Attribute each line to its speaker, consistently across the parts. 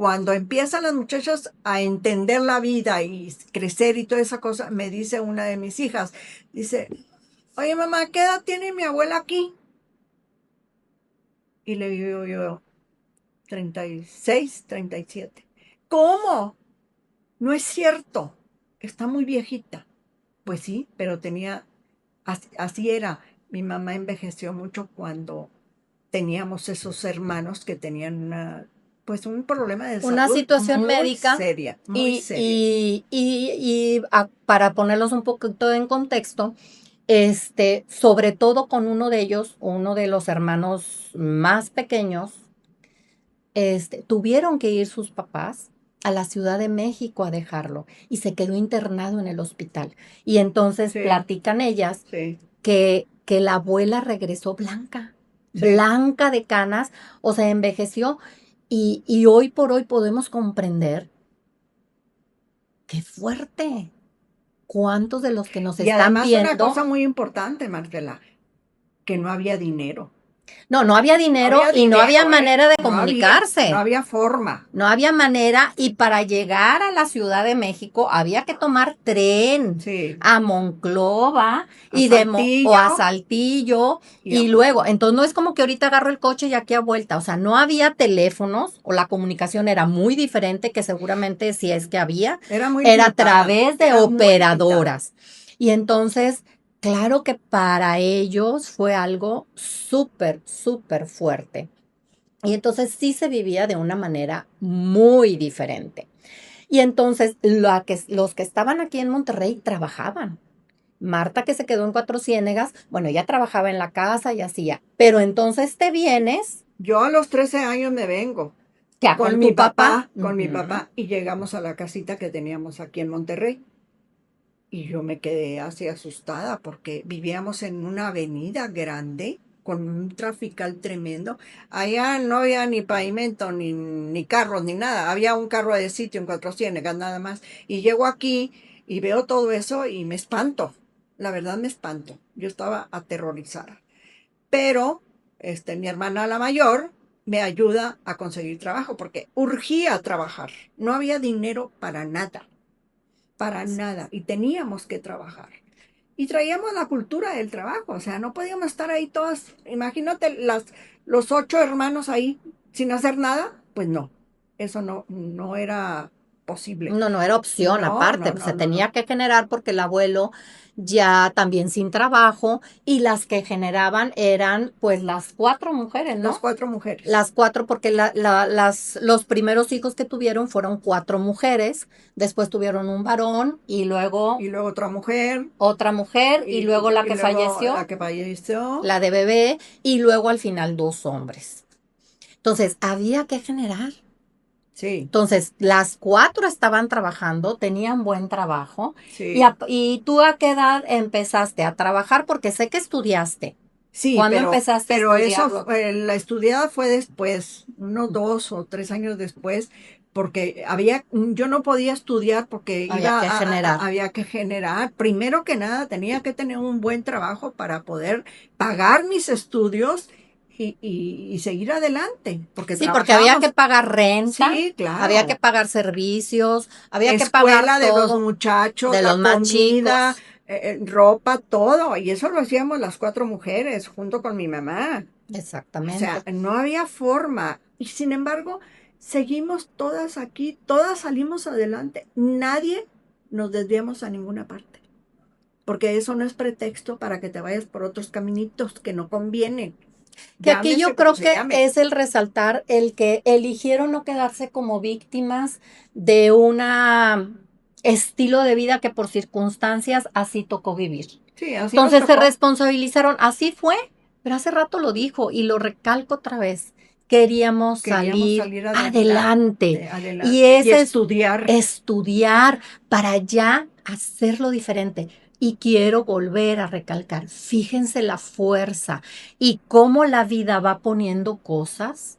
Speaker 1: cuando empiezan las muchachas a entender la vida y crecer y toda esa cosa, me dice una de mis hijas, dice, oye mamá, ¿qué edad tiene mi abuela aquí? Y le digo yo, 36, 37. ¿Cómo? No es cierto, está muy viejita. Pues sí, pero así era. Mi mamá envejeció mucho cuando teníamos esos hermanos que tenían pues un problema de
Speaker 2: Una
Speaker 1: salud
Speaker 2: situación
Speaker 1: muy
Speaker 2: médica
Speaker 1: seria, muy seria.
Speaker 2: para ponerlos un poquito en contexto, sobre todo con uno de ellos, uno de los hermanos más pequeños, tuvieron que ir sus papás a la Ciudad de México a dejarlo y se quedó internado en el hospital. Y entonces
Speaker 1: Sí,
Speaker 2: platican ellas
Speaker 1: sí,
Speaker 2: que la abuela regresó blanca,
Speaker 1: sí.
Speaker 2: blanca de canas, o sea, envejeció. Y hoy por hoy podemos comprender qué fuerte. ¿Cuántos de los que nos
Speaker 1: Y
Speaker 2: están
Speaker 1: además una
Speaker 2: viendo?
Speaker 1: cosa muy importante, Marcela, que no había dinero.
Speaker 2: No había
Speaker 1: No
Speaker 2: dinero
Speaker 1: había
Speaker 2: y no había
Speaker 1: dinero, ¿eh?
Speaker 2: manera de
Speaker 1: No
Speaker 2: comunicarse.
Speaker 1: había forma.
Speaker 2: No había manera y para llegar a la Ciudad de México había que tomar tren
Speaker 1: Sí,
Speaker 2: a Monclova
Speaker 1: a
Speaker 2: o a
Speaker 1: Saltillo
Speaker 2: Saltillo
Speaker 1: y a
Speaker 2: y luego, entonces no es como que ahorita agarro el coche y aquí a vuelta, o sea, no había teléfonos o la comunicación era muy diferente que seguramente si es que había,
Speaker 1: Era muy
Speaker 2: era a
Speaker 1: limitada,
Speaker 2: través de
Speaker 1: era muy limitada.
Speaker 2: operadoras. Y entonces, claro que para ellos fue algo súper, súper fuerte. Y entonces sí se vivía de una manera muy diferente. Y entonces los que estaban aquí en Monterrey trabajaban. Marta que se quedó en Cuatro Ciénegas, bueno, ella trabajaba en la casa y hacía, pero entonces te vienes
Speaker 1: Yo a los 13 años me vengo
Speaker 2: ya con tu papá.
Speaker 1: con mi
Speaker 2: Ujú.
Speaker 1: papá, y llegamos a la casita que teníamos aquí en Monterrey. Y yo me quedé así asustada porque vivíamos en una avenida grande con un trafical tremendo. Allá no había ni pavimento, ni carros, ni nada. Había un carro de sitio en Cuatro Ciénegas nada más. Y llego aquí y veo todo eso y me espanto. La verdad me espanto. Yo estaba aterrorizada. Pero mi hermana la mayor me ayuda a conseguir trabajo porque urgía trabajar. No había dinero para nada, y teníamos que trabajar. Y traíamos la cultura del trabajo, o sea, no podíamos estar ahí todas, imagínate los 8 hermanos ahí sin hacer nada, pues no, eso no era posible.
Speaker 2: No era opción
Speaker 1: No,
Speaker 2: aparte,
Speaker 1: no,
Speaker 2: pues
Speaker 1: no,
Speaker 2: se
Speaker 1: no, no.
Speaker 2: tenía que generar porque el abuelo ya también sin trabajo y las que generaban eran pues las cuatro mujeres,
Speaker 1: Las
Speaker 2: ¿no?
Speaker 1: 4 mujeres.
Speaker 2: Las cuatro, porque los primeros hijos que tuvieron fueron cuatro mujeres, después tuvieron un varón y luego
Speaker 1: Y luego otra mujer,
Speaker 2: otra mujer y luego la
Speaker 1: y
Speaker 2: que
Speaker 1: luego la
Speaker 2: falleció,
Speaker 1: que falleció.
Speaker 2: la de bebé y luego al final dos hombres. Entonces, había que generar.
Speaker 1: Sí,
Speaker 2: Entonces, las cuatro estaban trabajando, tenían buen trabajo.
Speaker 1: sí.
Speaker 2: ¿Y tú a qué edad empezaste a trabajar? Porque sé que estudiaste.
Speaker 1: Sí,
Speaker 2: ¿Cuándo empezaste a
Speaker 1: pero eso,
Speaker 2: estudiarlo?
Speaker 1: la estudiada fue después, unos 2 o 3 años después, porque yo no podía estudiar porque
Speaker 2: Había que generar.
Speaker 1: había que generar. Primero que nada, tenía que tener un buen trabajo para poder pagar mis estudios y seguir adelante, porque
Speaker 2: Sí, porque había que
Speaker 1: trabajamos.
Speaker 2: pagar renta,
Speaker 1: Sí,
Speaker 2: había que
Speaker 1: claro.
Speaker 2: pagar servicios, había que pagar
Speaker 1: Escuela de los
Speaker 2: todo
Speaker 1: muchachos,
Speaker 2: de
Speaker 1: la
Speaker 2: los más
Speaker 1: comida,
Speaker 2: chicos.
Speaker 1: ropa, todo. Y eso lo hacíamos las 4 mujeres junto con mi mamá. O sea,
Speaker 2: Exactamente.
Speaker 1: no había forma. Y sin embargo, seguimos todas aquí, todas salimos adelante. Nadie nos desviamos a ninguna parte. Porque eso no es pretexto para que te vayas por otros caminitos que no convienen.
Speaker 2: Que aquí
Speaker 1: Llámese
Speaker 2: yo
Speaker 1: como
Speaker 2: creo
Speaker 1: se
Speaker 2: que
Speaker 1: llame.
Speaker 2: es el resaltar el que eligieron no quedarse como víctimas de un estilo de vida que por circunstancias así tocó vivir.
Speaker 1: Sí, así nos
Speaker 2: Entonces se
Speaker 1: tocó.
Speaker 2: responsabilizaron, así fue, pero hace rato lo dijo y lo recalco otra vez. Queríamos
Speaker 1: Queríamos
Speaker 2: salir
Speaker 1: salir
Speaker 2: adelante y
Speaker 1: adelante y
Speaker 2: ese es
Speaker 1: estudiar.
Speaker 2: estudiar para ya hacerlo diferente. Y quiero volver a recalcar, fíjense la fuerza y cómo la vida va poniendo cosas,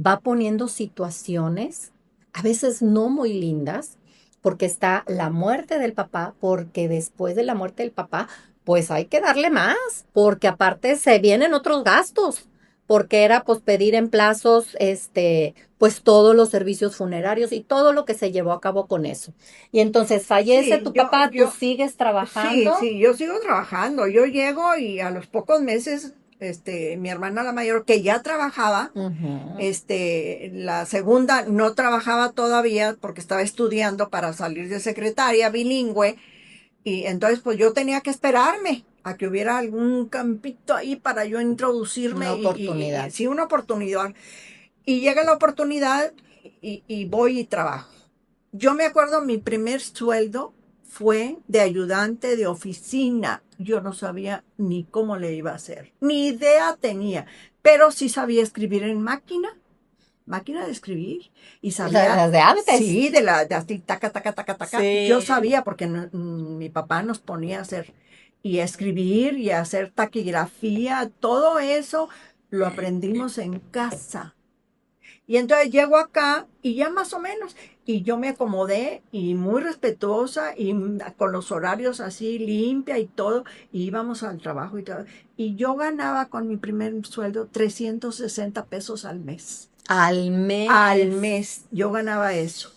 Speaker 2: va poniendo situaciones, a veces no muy lindas, porque está la muerte del papá, porque después de la muerte del papá, pues hay que darle más, porque aparte se vienen otros gastos, porque era pues pedir en plazos, pues todos los servicios funerarios y todo lo que se llevó a cabo con eso. Y entonces fallece
Speaker 1: Sí,
Speaker 2: tu papá, tú sigues
Speaker 1: sí,
Speaker 2: trabajando.
Speaker 1: sí, yo sigo trabajando. Yo llego y a los pocos meses, mi hermana la mayor, que ya trabajaba,
Speaker 2: Ujú.
Speaker 1: la segunda no trabajaba todavía porque estaba estudiando para salir de secretaria bilingüe. Y entonces, pues yo tenía que esperarme a que hubiera algún campito ahí para yo
Speaker 2: Una
Speaker 1: introducirme y
Speaker 2: oportunidad.
Speaker 1: sí, una oportunidad. Y llega la oportunidad y voy y trabajo. Yo me acuerdo, mi primer sueldo fue de ayudante de oficina. Yo no sabía ni cómo le iba a hacer, ni idea tenía, pero sí sabía escribir en máquina de escribir, y sabía,
Speaker 2: Las de antes.
Speaker 1: sí, de así, taca, taca, taca, taca. Yo
Speaker 2: Sí.
Speaker 1: sabía porque mi papá nos ponía a hacer y a escribir y a hacer taquigrafía, todo eso lo aprendimos en casa. Y entonces llego acá y ya más o menos, y yo me acomodé y muy respetuosa y con los horarios así limpia y todo, y íbamos al trabajo y todo. Y yo ganaba con mi primer sueldo 360 pesos al mes.
Speaker 2: Al
Speaker 1: Al
Speaker 2: mes.
Speaker 1: mes yo ganaba eso,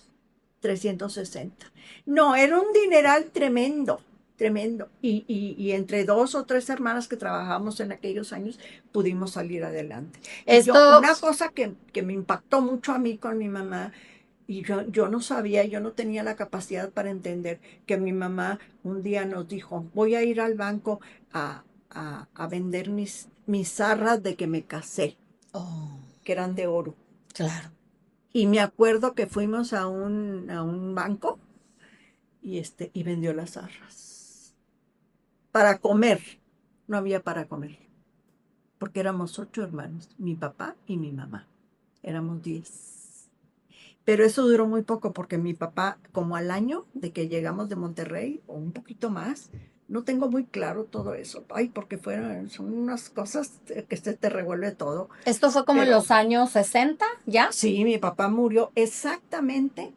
Speaker 1: 360. No, era un dineral tremendo, tremendo. Y entre dos o tres hermanas que trabajamos en aquellos años, pudimos salir adelante. Y yo,
Speaker 2: Esto,
Speaker 1: una cosa que me impactó mucho a mí con mi mamá, y yo no sabía, yo no tenía la capacidad para entender que mi mamá un día nos dijo, voy a ir al banco a vender mis zarras de que me casé,
Speaker 2: oh,
Speaker 1: que eran de oro.
Speaker 2: claro.
Speaker 1: Y me acuerdo que fuimos a un banco y vendió las arras. Para comer. No había para comer. Porque éramos 8 hermanos. Mi papá y mi mamá. Éramos 10. Pero eso duró muy poco porque mi papá, como al año de que llegamos de Monterrey, o un poquito más, no tengo muy claro todo eso. Ay, porque son unas cosas que se te revuelve todo.
Speaker 2: Esto fue como en
Speaker 1: Pero
Speaker 2: los años 60, ¿ya?
Speaker 1: sí, mi papá murió exactamente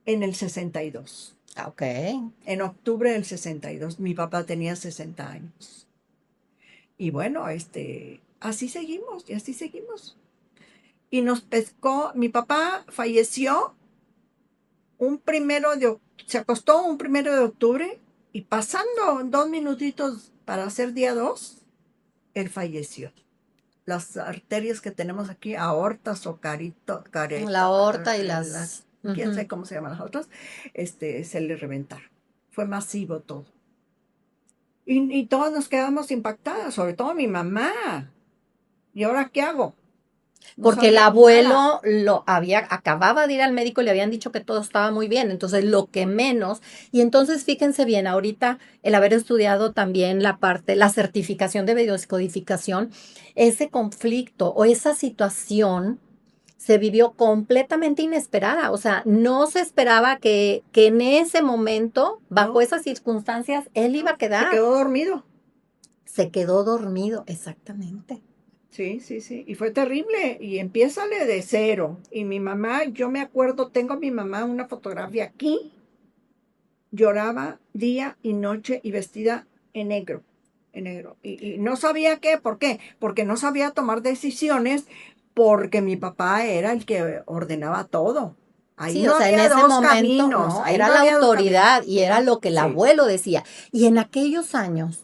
Speaker 1: en el 62.
Speaker 2: Ah, ok.
Speaker 1: En octubre del 62, mi papá tenía 60 años. Y bueno, así seguimos y así seguimos. Y nos pescó, mi papá falleció se acostó un 1 de octubre y pasando 2 minutitos para hacer día 2, él falleció. Las arterias que tenemos aquí, aortas o
Speaker 2: La aorta y las...
Speaker 1: quién
Speaker 2: ujú.
Speaker 1: sabe cómo se llaman las otras, se le reventaron. Fue masivo todo. Y todas nos quedamos impactadas, sobre todo mi mamá. ¿Y ahora qué hago? No
Speaker 2: Porque el
Speaker 1: sabíamos nada.
Speaker 2: abuelo acababa de ir al médico y le habían dicho que todo estaba muy bien. Entonces, lo que menos. Y entonces, fíjense bien, ahorita el haber estudiado también la certificación de biodescodificación, ese conflicto o esa situación se vivió completamente inesperada. O sea, no se esperaba que en ese momento, bajo
Speaker 1: No,
Speaker 2: esas circunstancias, él iba
Speaker 1: no,
Speaker 2: a
Speaker 1: se
Speaker 2: quedar.
Speaker 1: quedó dormido.
Speaker 2: Se quedó dormido, exactamente.
Speaker 1: Sí, sí, sí. Y fue terrible. Y empiézale de cero. Y mi mamá, yo me acuerdo, tengo a mi mamá una fotografía aquí. Lloraba día y noche y vestida en negro. En negro. Y no sabía qué, ¿por qué? Porque no sabía tomar decisiones, porque mi papá era el que ordenaba todo. Ahí
Speaker 2: Sí, o
Speaker 1: no
Speaker 2: sea, en
Speaker 1: había
Speaker 2: ese
Speaker 1: dos
Speaker 2: momento,
Speaker 1: caminos,
Speaker 2: no,
Speaker 1: ahí
Speaker 2: era
Speaker 1: no
Speaker 2: la
Speaker 1: había dos caminos.
Speaker 2: autoridad y era lo que el
Speaker 1: Sí,
Speaker 2: abuelo decía. Y en aquellos años,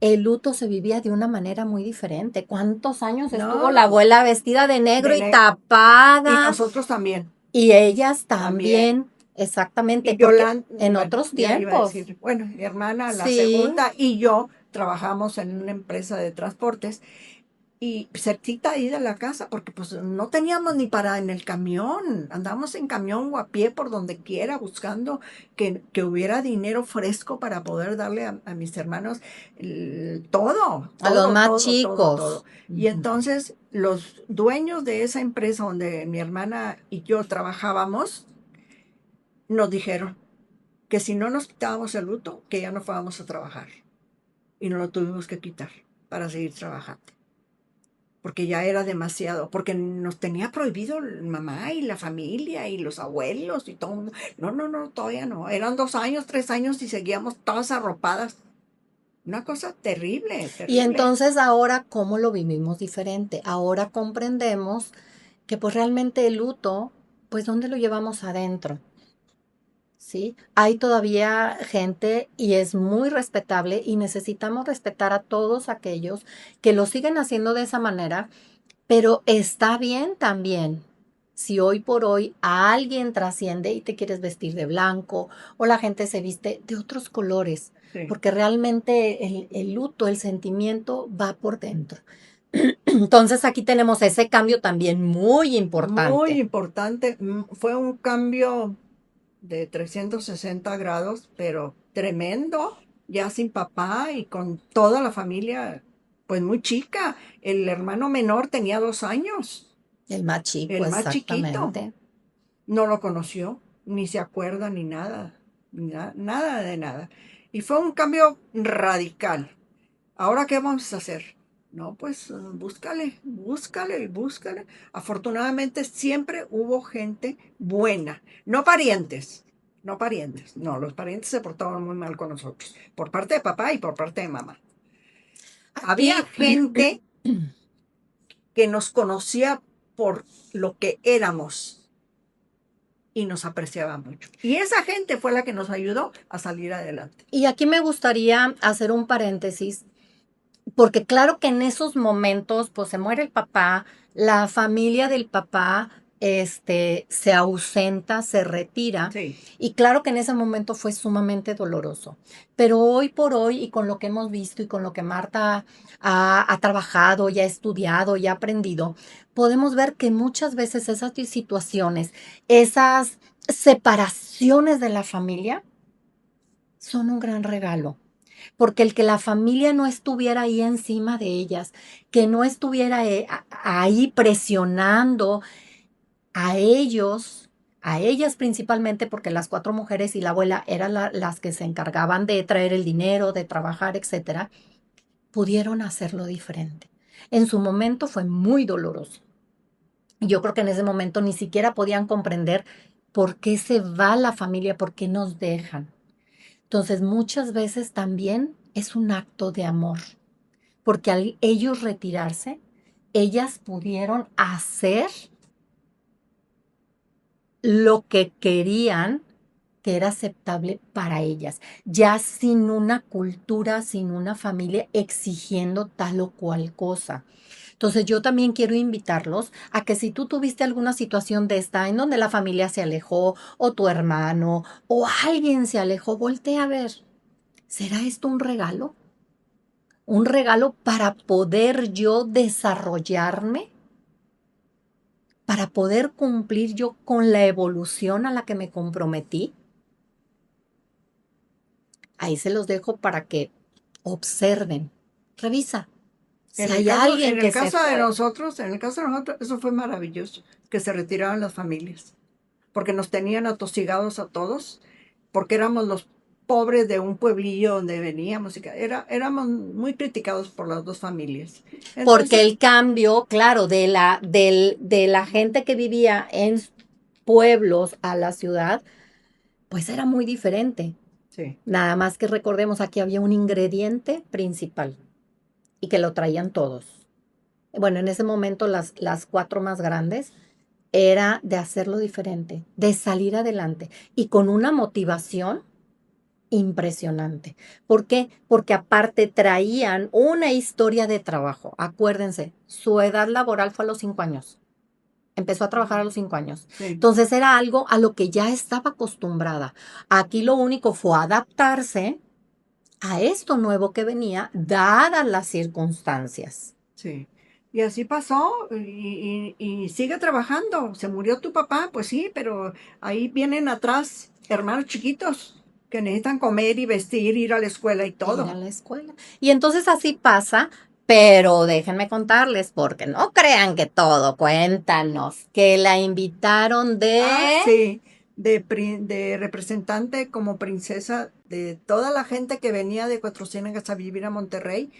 Speaker 2: el luto se vivía de una manera muy diferente. ¿Cuántos años estuvo la
Speaker 1: no,
Speaker 2: abuela vestida de negro
Speaker 1: de
Speaker 2: y
Speaker 1: y
Speaker 2: tapada?
Speaker 1: nosotros también,
Speaker 2: Y ellas
Speaker 1: también.
Speaker 2: también, exactamente,
Speaker 1: Y
Speaker 2: porque
Speaker 1: Yolanda,
Speaker 2: en
Speaker 1: bueno,
Speaker 2: otros
Speaker 1: ya iba a
Speaker 2: tiempos,
Speaker 1: decir, bueno, mi hermana, la
Speaker 2: sí,
Speaker 1: segunda, y yo trabajamos en una empresa de transportes y cerquita ahí de la casa, porque pues no teníamos ni para en el camión, andábamos en camión o a pie por donde quiera buscando que hubiera dinero fresco para poder darle a mis hermanos todo,
Speaker 2: a los
Speaker 1: todo,
Speaker 2: más
Speaker 1: todo, todo, todo.
Speaker 2: chicos.
Speaker 1: Y
Speaker 2: Ujú.
Speaker 1: entonces los dueños de esa empresa donde mi hermana y yo trabajábamos, nos dijeron que si no nos quitábamos el luto, que ya no fuéramos a trabajar. Y nos lo tuvimos que quitar para seguir trabajando. Porque ya era demasiado, porque nos tenía prohibido mamá y la familia y los abuelos y todo. No, no, no, todavía no. Eran 2 años, 3 años y seguíamos todas arropadas. Una cosa terrible,
Speaker 2: Y
Speaker 1: terrible.
Speaker 2: entonces ahora, ¿cómo lo vivimos diferente? Ahora comprendemos que pues realmente el luto, pues ¿dónde lo llevamos adentro? ¿Sí? Hay todavía gente y es muy respetable y necesitamos respetar a todos aquellos que lo siguen haciendo de esa manera, pero está bien también. Si hoy por hoy a alguien trasciende y te quieres vestir de blanco o la gente se viste de otros colores,
Speaker 1: Sí.
Speaker 2: porque realmente el luto, el sentimiento va por dentro. Entonces aquí tenemos ese cambio también muy
Speaker 1: Muy
Speaker 2: importante.
Speaker 1: importante. Fue un cambio de 360 grados, pero tremendo, ya sin papá y con toda la familia, pues muy chica. El hermano menor tenía 2 años,
Speaker 2: El más chico,
Speaker 1: el más chiquito.
Speaker 2: exactamente.
Speaker 1: No lo conoció, ni se acuerda, nada de nada. Y fue un cambio radical. ¿Ahora qué vamos a hacer? No, pues búscale, búscale, búscale. Afortunadamente siempre hubo gente buena, no parientes, no parientes. No, los parientes se portaban muy mal con nosotros, por parte de papá y por parte de mamá. Había
Speaker 2: Aquí,
Speaker 1: gente que nos conocía por lo que éramos y nos apreciaba mucho. Y esa gente fue la que nos ayudó a salir adelante.
Speaker 2: y aquí me gustaría hacer un paréntesis, porque claro que en esos momentos, pues se muere el papá, la familia del papá, se ausenta, se retira,
Speaker 1: Sí,
Speaker 2: y claro que en ese momento fue sumamente doloroso. Pero hoy por hoy, y con lo que hemos visto y con lo que Marta ha trabajado, ya ha estudiado, ya ha aprendido, podemos ver que muchas veces esas situaciones, esas separaciones de la familia, son un gran regalo. Porque el que la familia no estuviera ahí encima de ellas, que no estuviera ahí presionando a ellos, a ellas principalmente, porque las cuatro mujeres y la abuela eran las que se encargaban de traer el dinero, de trabajar, etcétera, pudieron hacerlo diferente. En su momento fue muy doloroso. Y yo creo que en ese momento ni siquiera podían comprender por qué se va la familia, por qué nos dejan. Entonces, muchas veces también es un acto de amor, porque al ellos retirarse, ellas pudieron hacer lo que querían que era aceptable para ellas, ya sin una cultura, sin una familia exigiendo tal o cual cosa. Entonces yo también quiero invitarlos a que si tú tuviste alguna situación de esta en donde la familia se alejó o tu hermano o alguien se alejó, voltea a ver. ¿Será esto un regalo? ¿Un regalo para poder yo desarrollarme? ¿Para poder cumplir yo con la evolución a la que me comprometí? Ahí se los dejo para que observen. Revisa si hay alguien
Speaker 1: en el
Speaker 2: que se
Speaker 1: caso de
Speaker 2: fue.
Speaker 1: nosotros, en el caso de nosotros, eso fue maravilloso, que se retiraran las familias, porque nos tenían atosigados a todos, porque éramos los pobres de un pueblillo donde veníamos, éramos muy criticados por las dos familias.
Speaker 2: Porque
Speaker 1: Entonces,
Speaker 2: el cambio, claro, de la gente que vivía en pueblos a la ciudad, pues era muy diferente.
Speaker 1: sí,
Speaker 2: Nada más que recordemos, aquí había un ingrediente principal y que lo traían todos. Bueno, en ese momento las cuatro más grandes era de hacerlo diferente, de salir adelante y con una motivación impresionante. ¿Por qué? Porque aparte traían una historia de trabajo. Acuérdense, su edad laboral fue a los 5 años. Empezó a trabajar a los 5 años.
Speaker 1: sí,
Speaker 2: Entonces era algo a lo que ya estaba acostumbrada. Aquí lo único fue adaptarse a esto nuevo que venía, dadas las circunstancias.
Speaker 1: sí. Y así pasó y sigue trabajando. Se murió tu papá, pues sí, pero ahí vienen atrás hermanos chiquitos que necesitan comer y vestir, ir a la escuela y
Speaker 2: Ir a
Speaker 1: todo.
Speaker 2: la escuela. Y entonces así pasa, pero déjenme contarles, porque no crean que todo, cuéntanos, que la invitaron
Speaker 1: Ah,
Speaker 2: de...
Speaker 1: sí, de representante como princesa de toda la gente que venía de Cuatro Ciénegas a vivir a Monterrey,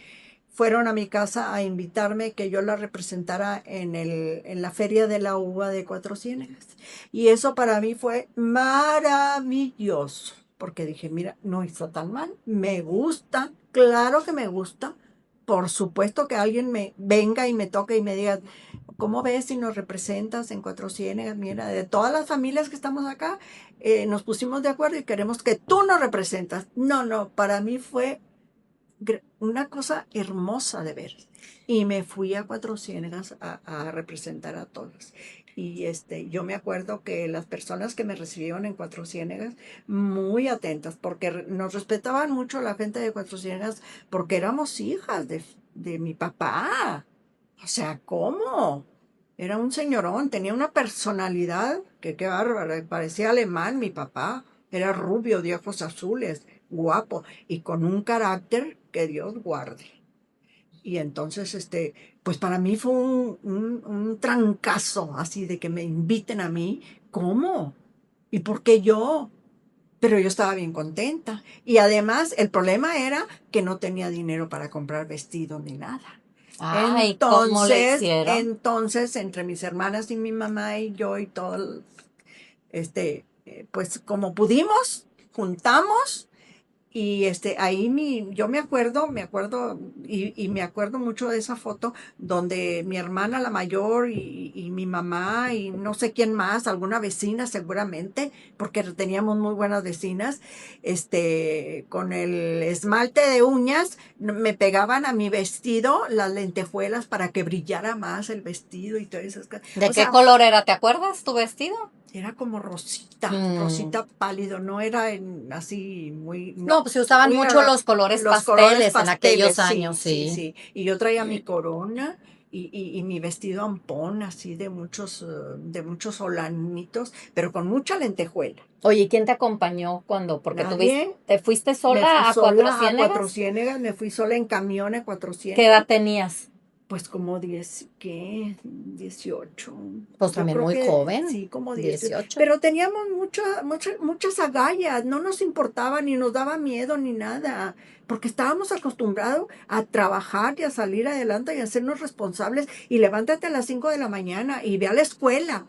Speaker 1: fueron a mi casa a invitarme que yo la representara en la Feria de la Uva de Cuatro Ciénegas. Y eso para mí fue maravilloso, porque dije, mira, no está tan mal, me gusta. Claro que me gusta. Por supuesto que alguien me venga y me toque y me diga, ¿cómo ves si nos representas en Cuatro Ciénegas? Mira, de todas las familias que estamos acá, nos pusimos de acuerdo y queremos que tú nos representas. No, no, para mí fue una cosa hermosa de ver. Y me fui a Cuatro Ciénegas a representar a todos. Y yo me acuerdo que las personas que me recibieron en Cuatro Ciénegas, muy atentas, porque nos respetaban mucho la gente de Cuatro Ciénegas, porque éramos hijas de mi papá. O sea, ¿cómo? Era un señorón, tenía una personalidad que qué bárbaro, parecía alemán mi papá. Era rubio, de ojos azules, guapo y con un carácter que Dios guarde. Y entonces, pues para mí fue un trancazo así de que me inviten a mí. ¿Cómo? ¿Y por qué yo? Pero yo estaba bien contenta. Y además el problema era que no tenía dinero para comprar vestido ni nada.
Speaker 2: Ay, ¿cómo le hicieron?
Speaker 1: Entonces, entre mis hermanas y mi mamá y yo y todo, pues como pudimos, juntamos y ahí yo y me acuerdo mucho de esa foto donde mi hermana la mayor y mi mamá y no sé quién más, alguna vecina seguramente, porque teníamos muy buenas vecinas, con el esmalte de uñas me pegaban a mi vestido las lentejuelas para que brillara más el vestido y todas esas cosas.
Speaker 2: ¿De
Speaker 1: O
Speaker 2: qué
Speaker 1: sea,
Speaker 2: color era? ¿Te acuerdas tu vestido?
Speaker 1: era como rosita,
Speaker 2: Mm.
Speaker 1: rosita pálido, no era así muy,
Speaker 2: No,
Speaker 1: no,
Speaker 2: pues se usaban
Speaker 1: muy
Speaker 2: mucho los colores
Speaker 1: los colores
Speaker 2: pasteles en aquellos
Speaker 1: pasteles,
Speaker 2: años,
Speaker 1: sí, sí,
Speaker 2: sí.
Speaker 1: sí. Y yo traía mi corona y mi vestido ampón, así de muchos solanitos, pero con mucha lentejuela.
Speaker 2: Oye, ¿y quién te acompañó cuando? Porque
Speaker 1: Nadie,
Speaker 2: te fuiste
Speaker 1: me fui
Speaker 2: sola a Cuatro
Speaker 1: sola a Cuatro
Speaker 2: Ciénegas.
Speaker 1: Ciénegas, me fui sola en camión a Cuatro
Speaker 2: ¿Qué edad
Speaker 1: Ciénegas.
Speaker 2: tenías?
Speaker 1: Pues como 10, ¿qué? 18.
Speaker 2: Pues
Speaker 1: Yo
Speaker 2: también
Speaker 1: creo
Speaker 2: muy
Speaker 1: que
Speaker 2: joven,
Speaker 1: sí, como 18.
Speaker 2: 18.
Speaker 1: Pero teníamos muchas agallas, no nos importaba ni nos daba miedo ni nada, porque estábamos acostumbrados a trabajar y a salir adelante y a hacernos responsables y levántate a las 5 de la mañana y ve a la escuela.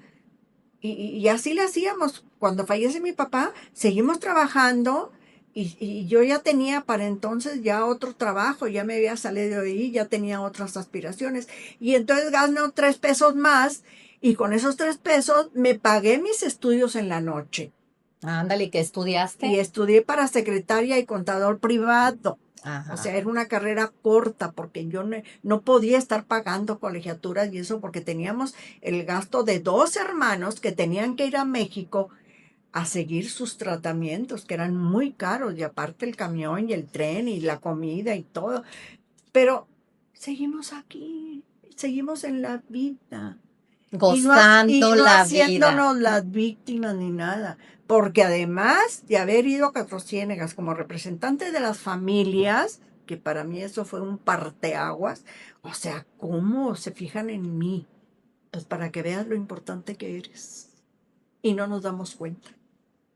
Speaker 1: Y así le hacíamos. Cuando fallece mi papá, seguimos trabajando y yo ya tenía para entonces ya otro trabajo, ya me había salido de ahí, ya tenía otras aspiraciones. Y entonces gano 3 pesos más y con esos 3 pesos me pagué mis estudios en la noche
Speaker 2: Ándale, ¿qué
Speaker 1: y
Speaker 2: estudiaste?
Speaker 1: estudié para secretaria y contador privado. O sea,
Speaker 2: Ajá.
Speaker 1: era una carrera corta porque yo no podía estar pagando colegiaturas y eso porque teníamos el gasto de 2 hermanos que tenían que ir a México a seguir sus tratamientos, que eran muy caros, y aparte el camión y el tren y la comida y todo. Pero seguimos aquí, seguimos en la vida y
Speaker 2: Gozando
Speaker 1: no
Speaker 2: la vida.
Speaker 1: haciéndonos las víctimas ni nada, porque además de haber ido a Cuatro Ciénegas como representante de las familias, que para mí eso fue un parteaguas, o sea, ¿cómo se fijan en mí? Pues para que veas lo importante que eres y no nos damos cuenta.